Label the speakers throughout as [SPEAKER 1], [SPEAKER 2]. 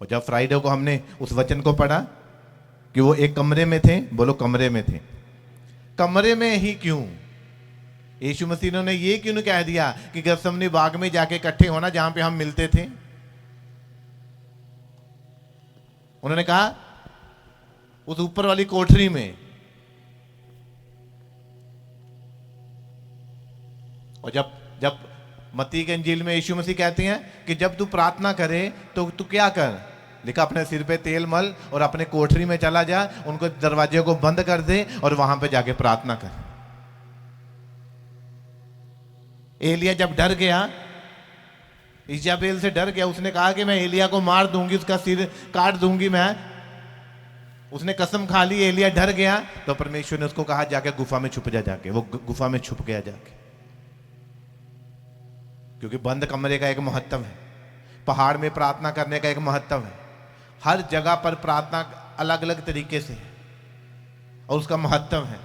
[SPEAKER 1] और जब फ्राइडे को हमने उस वचन को पढ़ा कि वो एक कमरे में थे, बोलो कमरे में थे। कमरे में ही क्यों? यीशु मसीह ने ये क्यों नहीं कह दिया कि गethsemane बाग में जाके इकट्ठे होना जहां पे हम मिलते थे? उन्होंने कहा उस ऊपर वाली कोठरी में। और जब जब मत्ती के इंजील में यीशु मसीह कहते हैं कि जब तू प्रार्थना करे तो तू क्या कर, लिखा अपने सिर पे तेल मल और अपने कोठरी में चला जा, उनको दरवाजे को बंद कर दे और वहां पे जाके प्रार्थना कर। एलिया जब डर गया, इजाबेल से डर गया, उसने कहा कि मैं एलिया को मार दूंगी, उसका सिर काट दूंगी मैं। उसने कसम खा ली, एलिया डर गया, तो परमेश्वर ने उसको कहा जाके गुफा में छुप जा। जाके वो गुफा में छुप गया जाके, क्योंकि बंद कमरे का एक महत्व है, पहाड़ में प्रार्थना करने का एक महत्व है। हर जगह पर प्रार्थना अलग अलग तरीके से है और उसका महत्व है।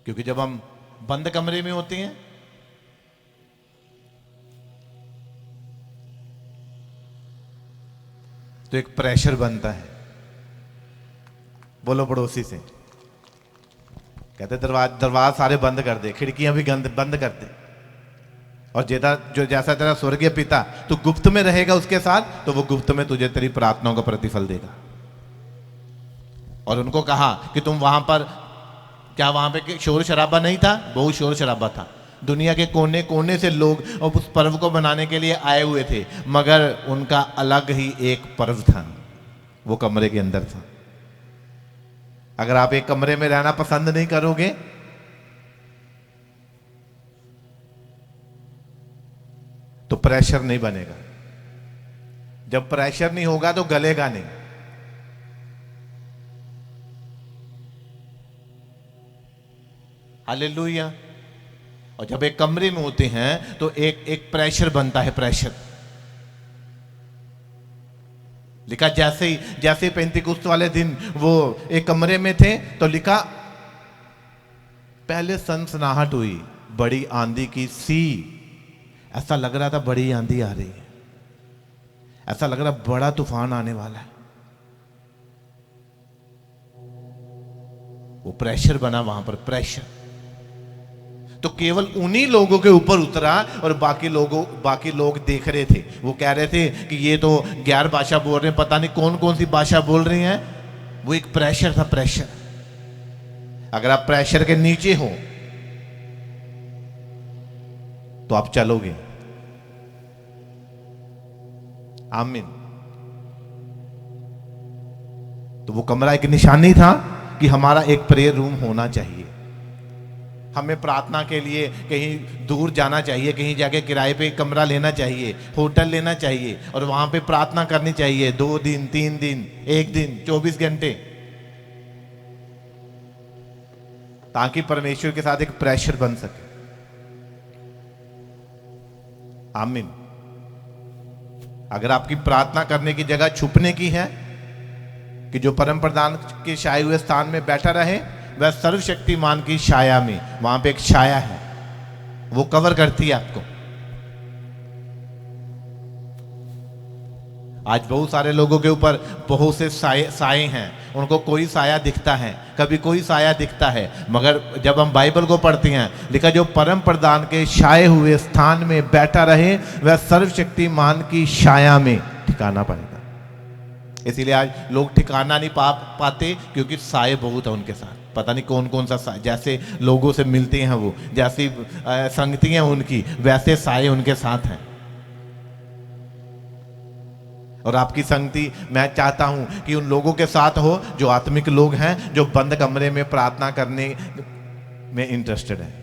[SPEAKER 1] क्योंकि जब हम बंद कमरे में होते हैं तो एक प्रेशर बनता है। बोलो पड़ोसी से, कहते दरवाजा सारे बंद कर दे, खिड़कियां भी बंद कर दे, और जैसा तेरा स्वर्गीय पिता तू गुप्त में रहेगा उसके साथ, तो वो गुप्त में तुझे तेरी प्रार्थनाओं का प्रतिफल देगा। और उनको कहा कि तुम वहां पर, क्या वहां पे शोर शराबा नहीं था? बहुत शोर शराबा था। दुनिया के कोने कोने से लोग और उस पर्व को मनाने के लिए आए हुए थे, मगर उनका अलग ही एक पर्व था, वो कमरे के अंदर था। अगर आप एक कमरे में रहना पसंद नहीं करोगे तो प्रेशर नहीं बनेगा। जब प्रेशर नहीं होगा तो गलेगा नहीं। हालेलुया। और जब एक कमरे में होते हैं तो एक प्रेशर बनता है, प्रेशर। लिखा जैसे पेंतिकुस्त वाले दिन वो एक कमरे में थे, तो लिखा पहले सनसनाहट हुई, बड़ी आंधी की सी। ऐसा लग रहा था बड़ी आंधी आ रही है, ऐसा लग रहा बड़ा तूफान आने वाला है। वो प्रेशर बना वहां पर, प्रेशर। तो केवल उन्हीं लोगों के ऊपर उतरा और बाकी लोग देख रहे थे। वो कह रहे थे कि ये तो गैर भाषा बोल रहे हैं, पता नहीं कौन कौन सी भाषा बोल रही हैं। वो एक प्रेशर था, प्रेशर। अगर आप प्रेशर के नीचे हो तो आप चलोगे। आमीन। तो वो कमरा एक निशानी था कि हमारा एक प्रेयर रूम होना चाहिए। हमें प्रार्थना के लिए कहीं दूर जाना चाहिए, कहीं जाके किराए पे कमरा लेना चाहिए, होटल लेना चाहिए और वहां पे प्रार्थना करनी चाहिए 2 दिन, 3 दिन, 1 दिन, 24 घंटे, ताकि परमेश्वर के साथ एक प्रेशर बन सके। आमीन। अगर आपकी प्रार्थना करने की जगह छुपने की है कि जो परम प्रधान के छाए हुए स्थान में बैठा रहे, वह सर्वशक्तिमान की छाया में, वहां पे एक छाया है, वो कवर करती है आपको। आज बहुत सारे लोगों के ऊपर बहुत से साए हैं, उनको कोई साया दिखता है, कभी कोई साया दिखता है, मगर जब हम बाइबल को पढ़ते हैं, लिखा जो परम प्रधान के छाए हुए स्थान में बैठा रहे, वह सर्वशक्तिमान की छाया में ठिकाना पाएगा। इसीलिए आज लोग ठिकाना नहीं पाते, क्योंकि साए बहुत है उनके साथ। पता नहीं कौन कौन सा साए, जैसे लोगों से मिलते हैं वो, जैसी संगति हैं उनकी, वैसे साए उनके साथ हैं। और आपकी संगति मैं चाहता हूं कि उन लोगों के साथ हो जो आत्मिक लोग हैं, जो बंद कमरे में प्रार्थना करने में इंटरेस्टेड है।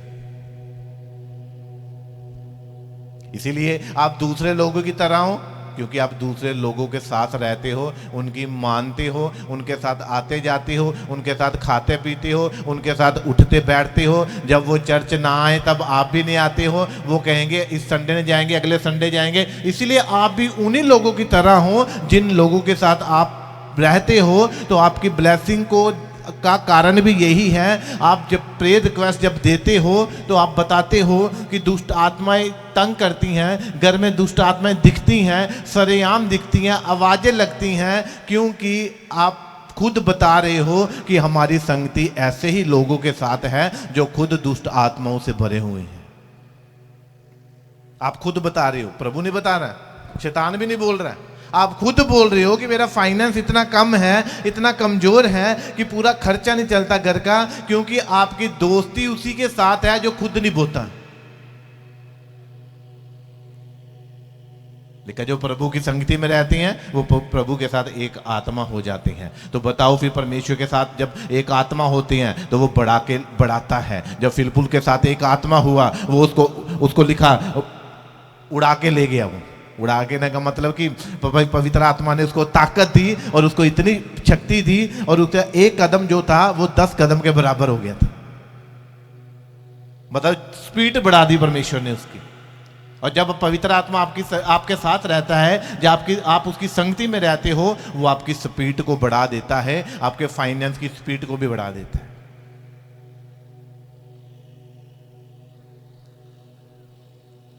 [SPEAKER 1] इसीलिए आप दूसरे लोगों की तरह हो, क्योंकि आप दूसरे लोगों के साथ रहते हो, उनकी मानते हो, उनके साथ आते जाते हो, उनके साथ खाते पीते हो, उनके साथ उठते बैठते हो। जब वो चर्च ना आए तब आप भी नहीं आते हो, वो कहेंगे इस संडे में जाएंगे, अगले संडे जाएंगे। इसलिए आप भी उन्हीं लोगों की तरह हो जिन लोगों के साथ आप रहते हो, तो आपकी ब्लेसिंग को का कारण भी यही है। आप जब प्रेयर रिक्वेस्ट जब देते हो तो आप बताते हो कि दुष्ट आत्माएं तंग करती हैं, घर में दुष्ट आत्माएं दिखती हैं, सरेआम दिखती हैं, आवाजें लगती हैं, क्योंकि आप खुद बता रहे हो कि हमारी संगति ऐसे ही लोगों के साथ है जो खुद दुष्ट आत्माओं से भरे हुए हैं। आप खुद बता रहे हो, प्रभु नहीं बता रहा, शैतान भी नहीं बोल रहा है, आप खुद बोल रहे हो कि मेरा फाइनेंस इतना कम है, इतना कमजोर है कि पूरा खर्चा नहीं चलता घर का, क्योंकि आपकी दोस्ती उसी के साथ है जो खुद नहीं बोता। लेकिन जो प्रभु की संगति में रहती हैं वो प्रभु के साथ एक आत्मा हो जाती हैं। तो बताओ फिर परमेश्वर के साथ जब एक आत्मा होती हैं तो वो बढ़ाता है। जब फिलिप्पुस के साथ एक आत्मा हुआ, वो उसको लिखा उड़ा के ले गया। वो उड़ा के का मतलब कि पवित्र आत्मा ने उसको ताकत दी और उसको इतनी शक्ति दी और उसका एक कदम जो था वो 10 कदम के बराबर हो गया था। मतलब स्पीड बढ़ा दी परमेश्वर ने उसकी। और जब पवित्र आत्मा आपके साथ रहता है, जब आप उसकी संगति में रहते हो, वो आपकी स्पीड को बढ़ा देता है, आपके फाइनेंस की स्पीड को भी बढ़ा देता है।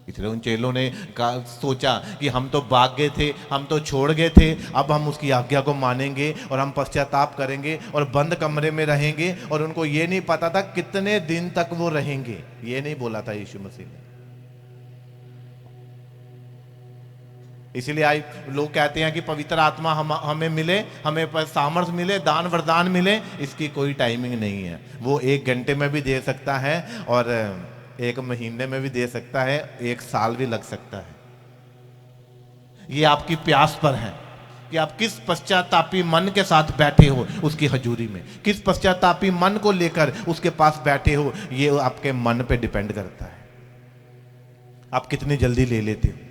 [SPEAKER 1] इसलिए उन चेलों ने सोचा कि हम तो भाग गए थे, हम तो छोड़ गए थे, अब हम उसकी आज्ञा को मानेंगे और हम पश्चाताप करेंगे और बंद कमरे में रहेंगे। और उनको ये नहीं पता था कितने दिन तक वो रहेंगे, ये नहीं बोला था यीशु मसीह ने। इसीलिए आई लोग कहते हैं कि पवित्र आत्मा हमें मिले, हमें सामर्थ्य मिले, दान वरदान मिले, इसकी कोई टाइमिंग नहीं है। वो 1 घंटे में भी दे सकता है और 1 महीने में भी दे सकता है, 1 साल भी लग सकता है। ये आपकी प्यास पर है कि आप किस पश्चातापी मन के साथ बैठे हो उसकी हजूरी में, किस पश्चातापी मन को लेकर उसके पास बैठे हो, ये आपके मन पे डिपेंड करता है। आप कितनी जल्दी ले लेते हो।